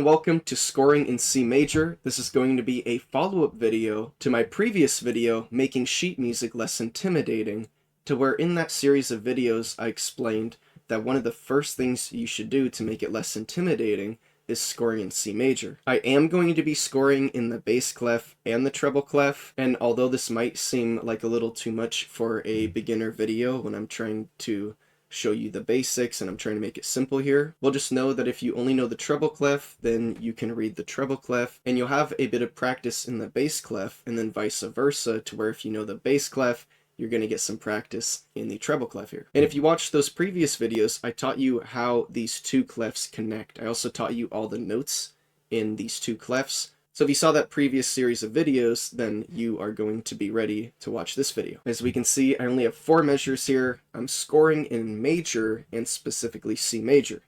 and welcome to Scoring in C Major. This is going to be a follow-up video to my previous video, Making Sheet Music Less Intimidating, to where in that series of videos I explained that one of the first things you should do to make it less intimidating is scoring in C major. I am going to be scoring in the bass clef and the treble clef, and although this might seem like a little too much for a beginner video when I'm trying to show you the basics and I'm trying to make it simple here, well, just know that if you only know the treble clef, then you can read the treble clef and you'll have a bit of practice in the bass clef, and then vice versa, to where if you know the bass clef, you're going to get some practice in the treble clef here. And if you watched those previous videos, I taught you how these two clefs connect. I also taught you all the notes in these two clefs. So if you saw that previous series of videos, then you are going to be ready to watch this video. As we can see, I only have 4 measures here. I'm scoring in major, and specifically C major.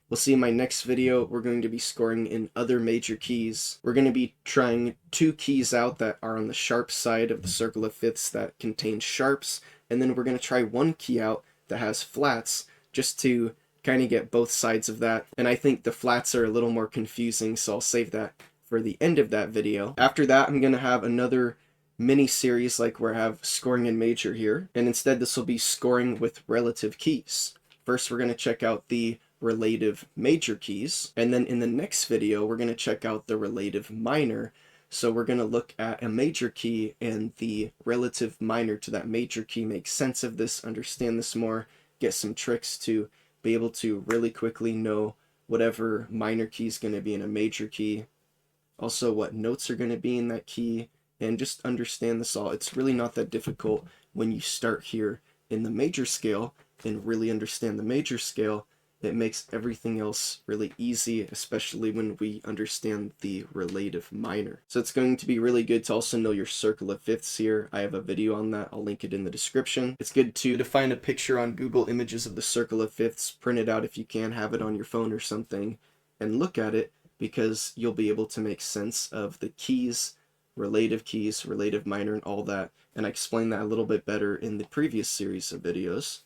We'll see in my next video, we're going to be scoring in other major keys. We're going to be trying 2 keys out that are on the sharp side of the circle of fifths that contain sharps, and then we're going to try 1 key out that has flats, just to kind of get both sides of that. And I think the flats are a little more confusing, so I'll save that for the end of that video. After that, I'm going to have another mini series like where I have scoring in major here, and instead this will be scoring with relative keys. First, we're going to check out the relative major keys, and then in the next video we're going to check out the relative minor. So we're going to look at a major key and the relative minor to that major key, make sense of this, understand this more, get some tricks to be able to really quickly know whatever minor key is going to be in a major key, also what notes are going to be in that key, and just understand this all. It's really not that difficult when you start here in the major scale and really understand the major scale. It makes everything else really easy, especially when we understand the relative minor. So it's going to be really good to also know your circle of fifths here. I have a video on that. I'll link it in the description. It's good to find a picture on Google Images of the circle of fifths, print it out if you can, have it on your phone or something, and look at it, because you'll be able to make sense of the keys, relative minor, and all that. And I explained that a little bit better in the previous series of videos,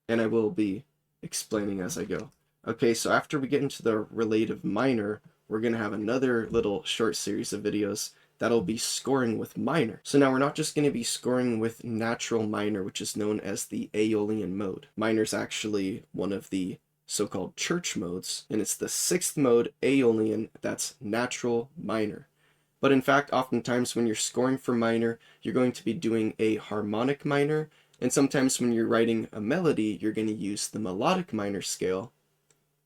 and I will be explaining as I go. Okay, so after we get into the relative minor, we're going to have another little short series of videos that'll be scoring with minor. So now we're not just going to be scoring with natural minor, which is known as the Aeolian mode. Minor is actually one of the so-called church modes, and it's the 6th mode, Aeolian, that's natural minor. But in fact, oftentimes when you're scoring for minor, you're going to be doing a harmonic minor, and sometimes when you're writing a melody, you're going to use the melodic minor scale.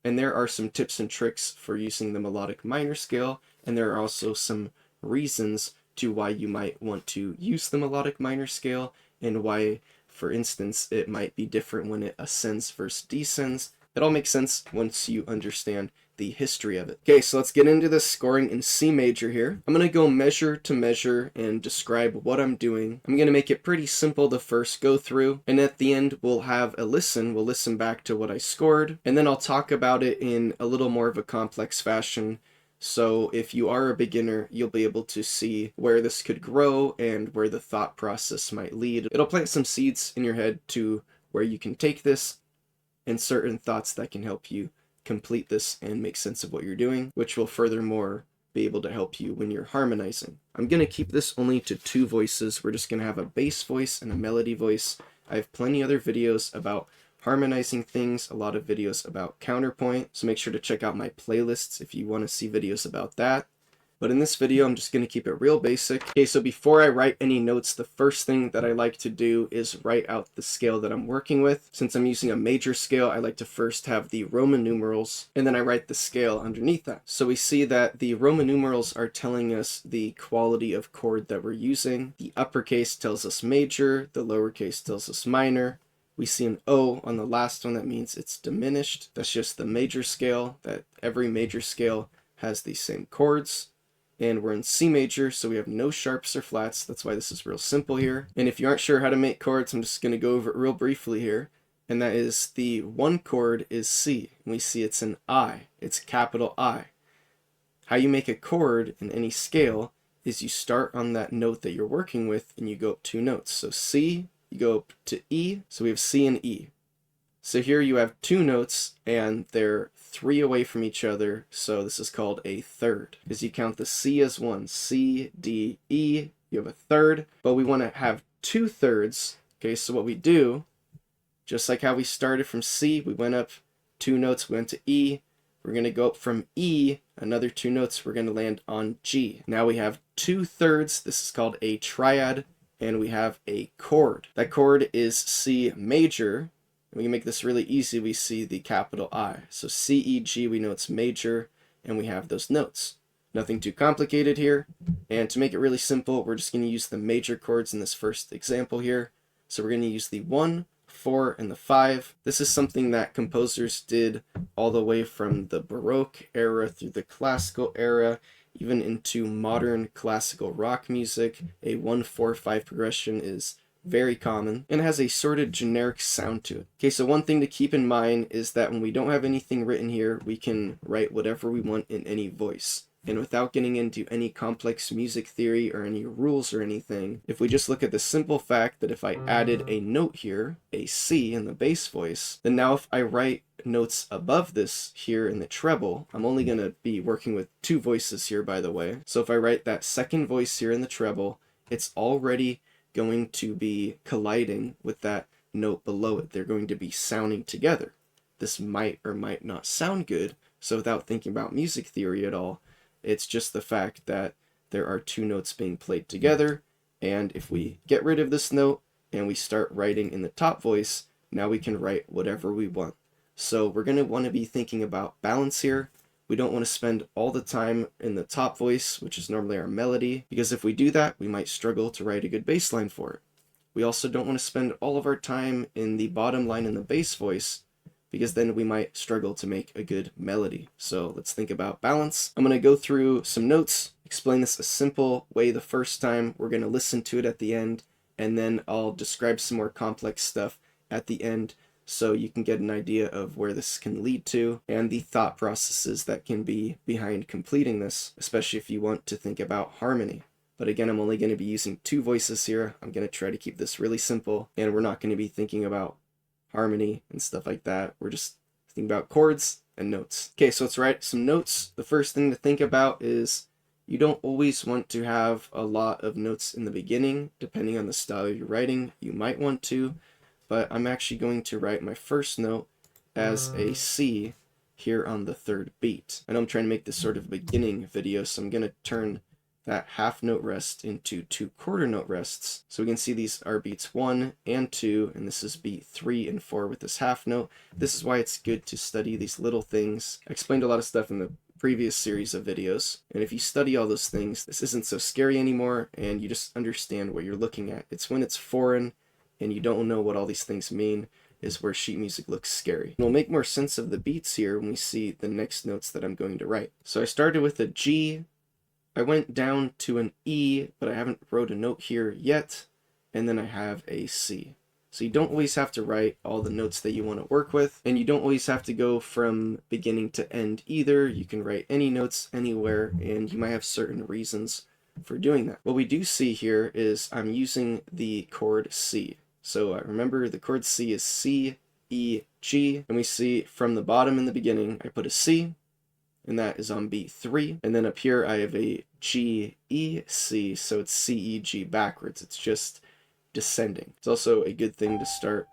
And there are some tips and tricks for using the melodic minor scale, and there are also some reasons to why you might want to use the melodic minor scale, and why, for instance, it might be different when it ascends versus descends. It all makes sense once you understand the history of it. Okay, so let's get into this scoring in C major here. I'm going to go measure to measure and describe what I'm doing. I'm going to make it pretty simple the first go through, and at the end we'll have a listen. We'll listen back to what I scored, and then I'll talk about it in a little more of a complex fashion. So if you are a beginner, you'll be able to see where this could grow and where the thought process might lead. It'll plant some seeds in your head to where you can take this and certain thoughts that can help you complete this and make sense of what you're doing, which will furthermore be able to help you when you're harmonizing. I'm going to keep this only to 2 voices. We're just going to have a bass voice and a melody voice. I have plenty other videos about harmonizing things, a lot of videos about counterpoint, so make sure to check out my playlists if you want to see videos about that. But in this video, I'm just going to keep it real basic. Okay, so before I write any notes, the first thing that I like to do is write out the scale that I'm working with. Since I'm using a major scale, I like to first have the Roman numerals, and then I write the scale underneath that. So we see that the Roman numerals are telling us the quality of chord that we're using. The uppercase tells us major, the lowercase tells us minor. We see an O on the last one, that means it's diminished. That's just the major scale, that every major scale has the same chords. And we're in C major, so we have no sharps or flats. That's why this is real simple here. And if you aren't sure how to make chords, I'm just going to go over it real briefly here. And that is, the 1 chord is C. And we see it's an I. It's capital I. How you make a chord in any scale is you start on that note that you're working with, and you go up 2 notes. So C, you go up to E, so we have C and E. So here you have two notes and they're three away from each other, so this is called a third, because you count the C as one. C, D, E, you have a third, but we want to have two thirds. Okay, so what we do, just like how we started from C, we went up two notes, we went to E, we're going to go up from E, another two notes, we're going to land on G. Now we have two thirds, this is called a triad, and we have a chord. That chord is C major. We can make this really easy. We see the capital I. So C, E, G, we know it's major, and we have those notes. Nothing too complicated here. And to make it really simple, we're just going to use the major chords in this first example here. So we're going to use the 1, 4, and the 5. This is something that composers did all the way from the Baroque era through the classical era, even into modern classical rock music. A 1, 4, 5 progression is very common and has a sort of generic sound to it. Okay, so one thing to keep in mind is that when we don't have anything written here, we can write whatever we want in any voice. And without getting into any complex music theory or any rules or anything, if we just look at the simple fact that if I added a note here, a C in the bass voice, then now if I write notes above this here in the treble, I'm only going to be working with two voices here, by the way. So if I write that second voice here in the treble, it's already going to be colliding with that note below it. They're going to be sounding together. This might or might not sound good, so without thinking about music theory at all, it's just the fact that there are two notes being played together, and if we get rid of this note and we start writing in the top voice, now we can write whatever we want. So we're going to want to be thinking about balance here. We don't want to spend all the time in the top voice, which is normally our melody, because if we do that, we might struggle to write a good bass line for it. We also don't want to spend all of our time in the bottom line in the bass voice, because then we might struggle to make a good melody. So let's think about balance. I'm going to go through some notes, explain this a simple way the first time. We're going to listen to it at the end, and then I'll describe some more complex stuff at the end, so you can get an idea of where this can lead to and the thought processes that can be behind completing this, especially if you want to think about harmony. But again, I'm only going to be using two voices here. I'm going to try to keep this really simple, and we're not going to be thinking about harmony and stuff like that. We're just thinking about chords and notes. Okay, so let's write some notes. The first thing to think about is you don't always want to have a lot of notes in the beginning. Depending on the style you're writing, you might want to, but I'm actually going to write my first note as a C here on the third beat. I know I'm trying to make this sort of beginning video, so I'm going to turn that half note rest into two quarter note rests. So we can see these are beats 1 and 2, and this is beat 3 and 4 with this half note. This is why it's good to study these little things. I explained a lot of stuff in the previous series of videos, and if you study all those things, this isn't so scary anymore, and you just understand what you're looking at. It's when it's foreign and you don't know what all these things mean is where sheet music looks scary. And we'll make more sense of the beats here when we see the next notes that I'm going to write. So I started with a G, I went down to an E, but I haven't wrote a note here yet, and then I have a C. So you don't always have to write all the notes that you want to work with, and you don't always have to go from beginning to end either. You can write any notes anywhere, and you might have certain reasons for doing that. What we do see here is I'm using the chord C. So remember the chord C is C, E, G, and we see from the bottom in the beginning, I put a C, and that is on beat 3, and then up here I have a G, E, C, so it's C, E, G backwards. It's just descending. It's also a good thing to start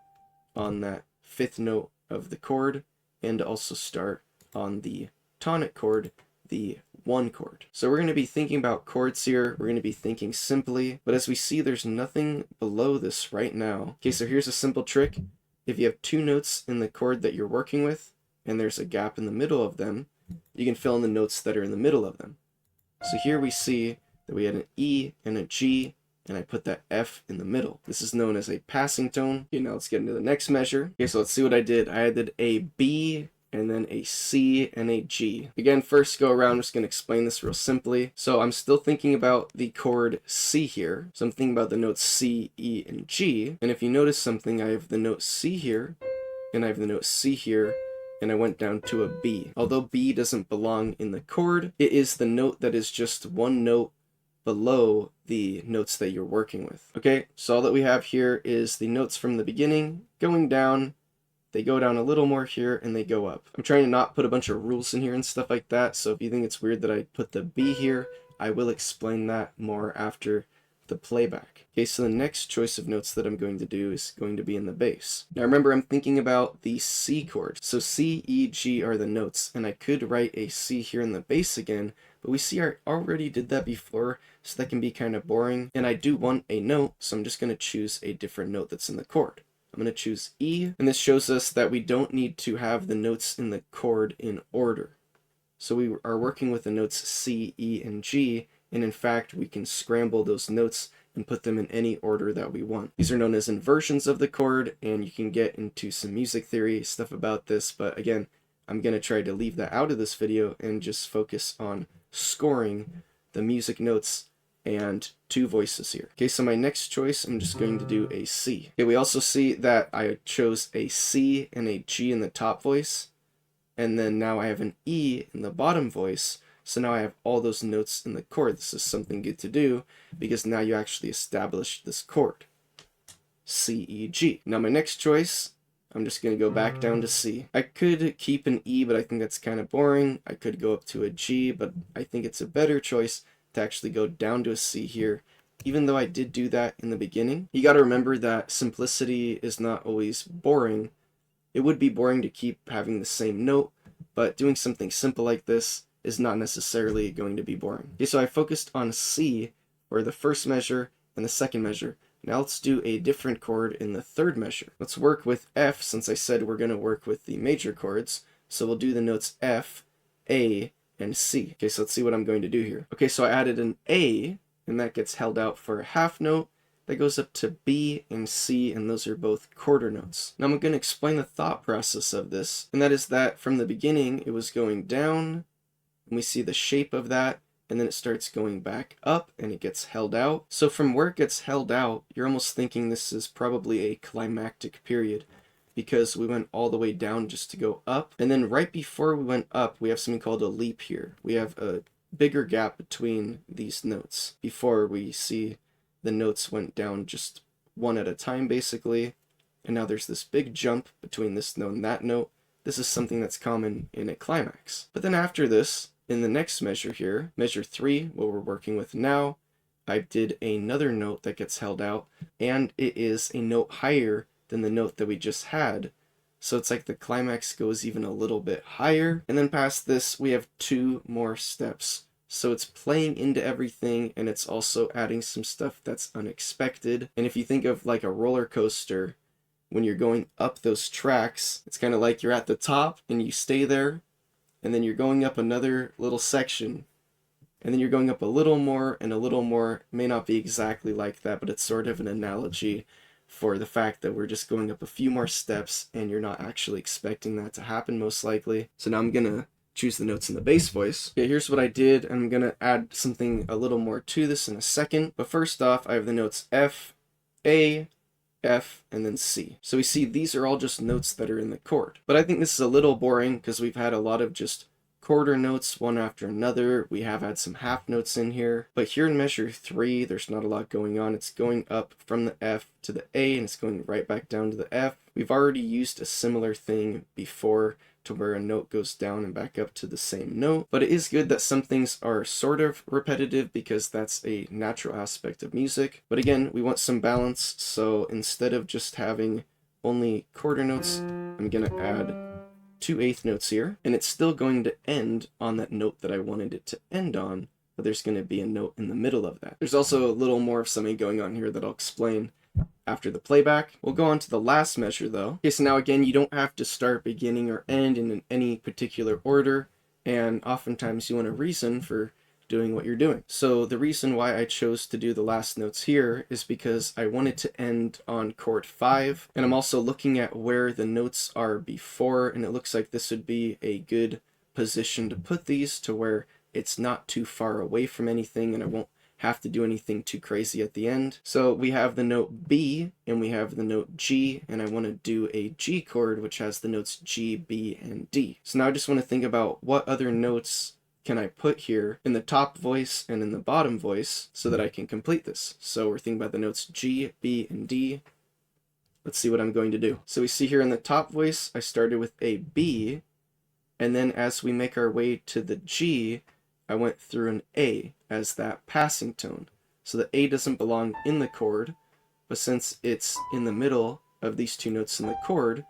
on that 5th note of the chord, and also start on the tonic chord, the 1 chord. So we're going to be thinking about chords here. We're going to be thinking simply, but as we see, there's nothing below this right now. Okay, so here's a simple trick. If you have two notes in the chord that you're working with, and there's a gap in the middle of them, you can fill in the notes that are in the middle of them. So here we see that we had an E and a G, and I put that F in the middle. This is known as a passing tone. Okay, now let's get into the next measure. Okay, so let's see what I did. I did a B, and then a C and a G. Again, first go around, I'm just going to explain this real simply. So I'm still thinking about the chord C here. So I'm thinking about the notes C, E, and G. And if you notice something, I have the note C here, and I have the note C here, and I went down to a B. Although B doesn't belong in the chord, it is the note that is just one note below the notes that you're working with. Okay, so all that we have here is the notes from the beginning going down. they go down a little more here, and they go up. I'm trying to not put a bunch of rules in here and stuff like that, so if you think it's weird that I put the B here, I will explain that more after the playback. Okay, so the next choice of notes that I'm going to do is going to be in the bass. Now remember, I'm thinking about the C chord. So C, E, G are the notes, and I could write a C here in the bass again, but we see I already did that before, so that can be kind of boring. And I do want a note, so I'm just going to choose a different note that's in the chord. I'm going to choose E, and this shows us that we don't need to have the notes in the chord in order. So we are working with the notes C, E, and G, and in fact we can scramble those notes and put them in any order that we want. These are known as inversions of the chord, and you can get into some music theory stuff about this, but again, I'm going to try to leave that out of this video and just focus on scoring the music notes and two voices here. Okay, so my next choice, I'm just going to do a C. Okay, we also see that I chose a C and a G in the top voice, and then now I have an E in the bottom voice, so now I have all those notes in the chord. This is something good to do, because now you actually establish this chord. C, E, G. Now my next choice, I'm just going to go back down to C. I could keep an E, but I think that's kind of boring. I could go up to a G, but I think it's a better choice to actually go down to a C here, even though I did do that in the beginning. You got to remember that simplicity is not always boring. It would be boring to keep having the same note, but doing something simple like this is not necessarily going to be boring. Okay, so I focused on C for the first measure and the second measure. Now let's do a different chord in the third measure. Let's work with F, since I said we're going to work with the major chords. So we'll do the notes F, A, and C. Okay, so let's see what I'm going to do here. Okay, so I added an A, and that gets held out for a half note. That goes up to B and C, and those are both quarter notes. Now I'm going to explain the thought process of this, and that is that from the beginning it was going down, and we see the shape of that, and then it starts going back up, and it gets held out. So from where it gets held out, you're almost thinking this is probably a climactic period, because we went all the way down just to go up, and then right before we went up, we have something called a leap here. We have a bigger gap between these notes before we see the notes went down just one at a time, basically, and now there's this big jump between this note and that note. This is something that's common in a climax. But then after this, in the next measure here, measure 3, what we're working with now, I did another note that gets held out, and it is a note higher than the note that we just had. So it's like the climax goes even a little bit higher, and then past this we have 2 more steps. So it's playing into everything, and it's also adding some stuff that's unexpected. And if you think of like a roller coaster, when you're going up those tracks, it's kind of like you're at the top and you stay there, and then you're going up another little section, and then you're going up a little more and a little more. It may not be exactly like that, but it's sort of an analogy for the fact that we're just going up a few more steps, and you're not actually expecting that to happen most likely. So now I'm gonna choose the notes in the bass voice. Okay, here's what I did, and I'm gonna add something a little more to this in a second. But first off, I have the notes F, A, F, and then C. So we see these are all just notes that are in the chord. But I think this is a little boring because we've had a lot of just quarter notes one after another. We have had some half notes in here. But here in measure 3, there's not a lot going on. It's going up from the F to the A, and it's going right back down to the F. We've already used a similar thing before, to where a note goes down and back up to the same note. But it is good that some things are sort of repetitive, because that's a natural aspect of music. But again, we want some balance, so instead of just having only quarter notes, I'm gonna add 2 eighth notes here, and it's still going to end on that note that I wanted it to end on, but there's going to be a note in the middle of that. There's also a little more of something going on here that I'll explain after the playback. We'll go on to the last measure though. Okay, so now again, you don't have to start beginning or end in any particular order, and oftentimes you want a reason for doing what you're doing. So the reason why I chose to do the last notes here is because I wanted to end on chord 5, and I'm also looking at where the notes are before, and it looks like this would be a good position to put these to where it's not too far away from anything, and I won't have to do anything too crazy at the end. So we have the note B and we have the note G, and I want to do a G chord which has the notes G, B, and D. So now I just want to think about what other notes can I put here in the top voice and in the bottom voice so that I can complete this. So we're thinking about the notes G, B, and D. Let's see what I'm going to do. So we see here in the top voice, I started with a B, and then as we make our way to the G, I went through an A as that passing tone. So the A doesn't belong in the chord, but since it's in the middle of these two notes in the chord,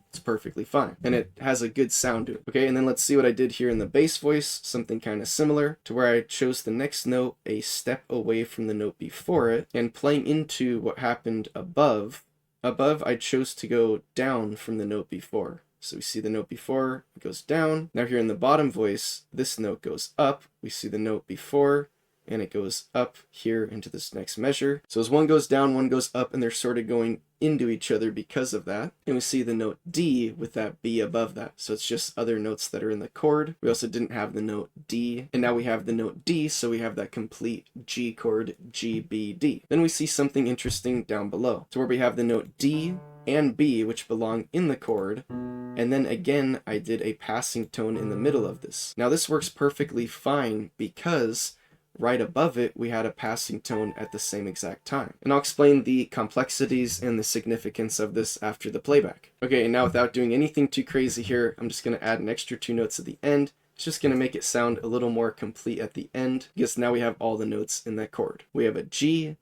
it's perfectly fine. And it has a good sound to it. Okay, and then let's see what I did here in the bass voice, something kind of similar, to where I chose the next note a step away from the note before it, and playing into what happened above, I chose to go down from the note before. So we see the note before, it goes down. Now here in the bottom voice, this note goes up. We see the note before, and it goes up here into this next measure. So as one goes down, one goes up, and they're sort of going into each other because of that. And we see the note D with that B above that. So it's just other notes that are in the chord. We also didn't have the note D, and now we have the note D, so we have that complete G chord, G, B, D. Then we see something interesting down below, to where we have the note D and B, which belong in the chord, and then again, I did a passing tone in the middle of this. Now this works perfectly fine because right above it, we had a passing tone at the same exact time. And I'll explain the complexities and the significance of this after the playback. Okay, and now without doing anything too crazy here, I'm just going to add an extra 2 notes at the end. It's just going to make it sound a little more complete at the end, because now we have all the notes in that chord. We have a G,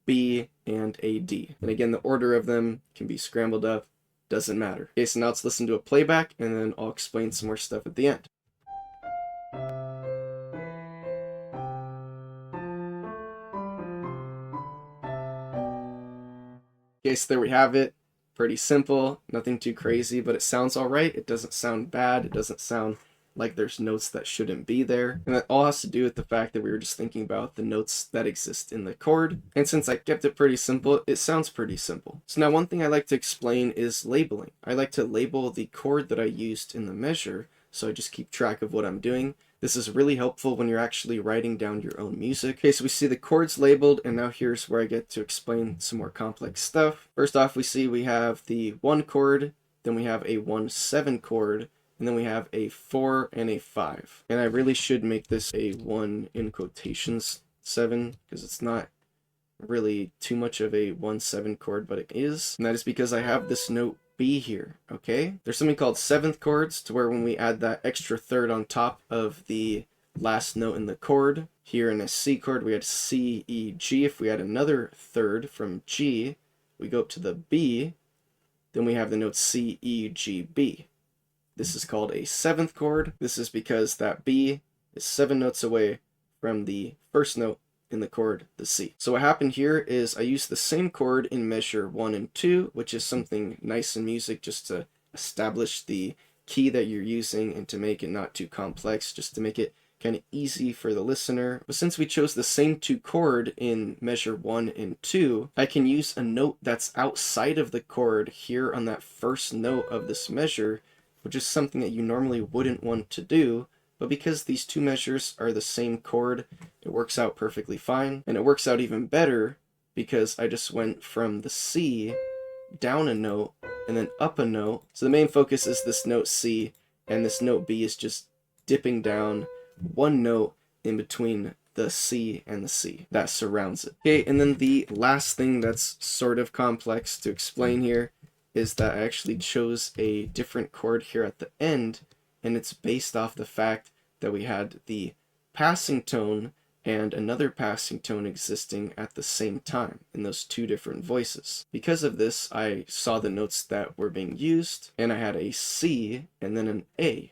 B, and a D. And again, the order of them can be scrambled up, doesn't matter. Okay, so now let's listen to a playback, and then I'll explain some more stuff at the end. Okay, so there we have it. Pretty simple, nothing too crazy, but it sounds all right. It doesn't sound bad. It doesn't sound like there's notes that shouldn't be there. And that all has to do with the fact that we were just thinking about the notes that exist in the chord. And since I kept it pretty simple, it sounds pretty simple. So now one thing I like to explain is labeling. I like to label the chord that I used in the measure, so I just keep track of what I'm doing. This is really helpful when you're actually writing down your own music. Okay, so we see the chords labeled, and now here's where I get to explain some more complex stuff. First off, we see we have the 1 chord, then we have a 1-7 chord, and then we have a 4 and a 5. And I really should make this a 1 in quotations 7, because it's not really too much of a 1-7 chord, but it is. And that is because I have this note B here, okay? There's something called 7th chords, to where when we add that extra third on top of the last note in the chord, here in a C chord, we had C, E, G. If we add another third from G, we go up to the B, then we have the note C, E, G, B. This is called a 7th chord. This is because that B is 7 notes away from the first note in the chord, the C. So what happened here is I used the same chord in measure 1 and 2, which is something nice in music just to establish the key that you're using and to make it not too complex, just to make it kind of easy for the listener. But since we chose the same 2 chord in measure 1 and 2, I can use a note that's outside of the chord here on that first note of this measure, which is something that you normally wouldn't want to do. But because these 2 measures are the same chord, it works out perfectly fine. And it works out even better because I just went from the C down a note and then up a note. So the main focus is this note C, and this note B is just dipping down 1 note in between the C and the C that surrounds it. Okay, and then the last thing that's sort of complex to explain here is that I actually chose a different chord here at the end, and it's based off the fact that we had the passing tone and another passing tone existing at the same time in those 2 different voices. Because of this, I saw the notes that were being used, and I had a C and then an A.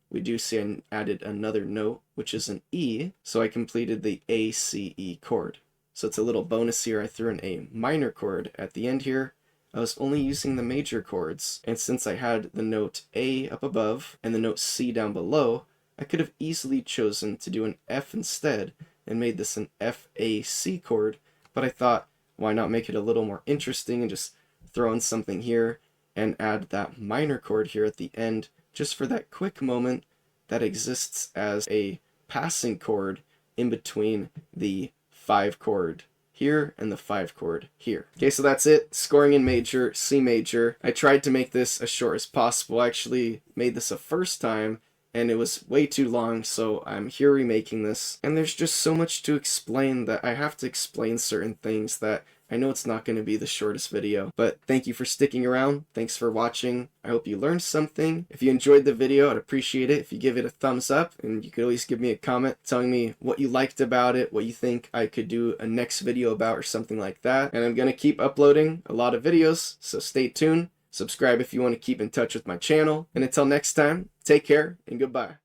We do see I added another note, which is an E, so I completed the A-C-E chord. So it's a little bonus here. I threw in a minor chord at the end here. I was only using the major chords, and since I had the note A up above and the note C down below, I could have easily chosen to do an F instead and made this an F-A-C chord, but I thought, why not make it a little more interesting and just throw in something here and add that minor chord here at the end, just for that quick moment that exists as a passing chord in between the 5 chord here and the 5 chord here. Okay, so that's it. Scoring in major, C major. I tried to make this as short as possible. I actually made this a first time, and it was way too long, so I'm here remaking this. And there's just so much to explain that I have to explain certain things that I know it's not going to be the shortest video, but thank you for sticking around. Thanks for watching. I hope you learned something. If you enjoyed the video, I'd appreciate it if you give it a thumbs up, and you could always give me a comment telling me what you liked about it, what you think I could do a next video about or something like that. And I'm going to keep uploading a lot of videos, so stay tuned. Subscribe if you want to keep in touch with my channel. And until next time, take care and goodbye.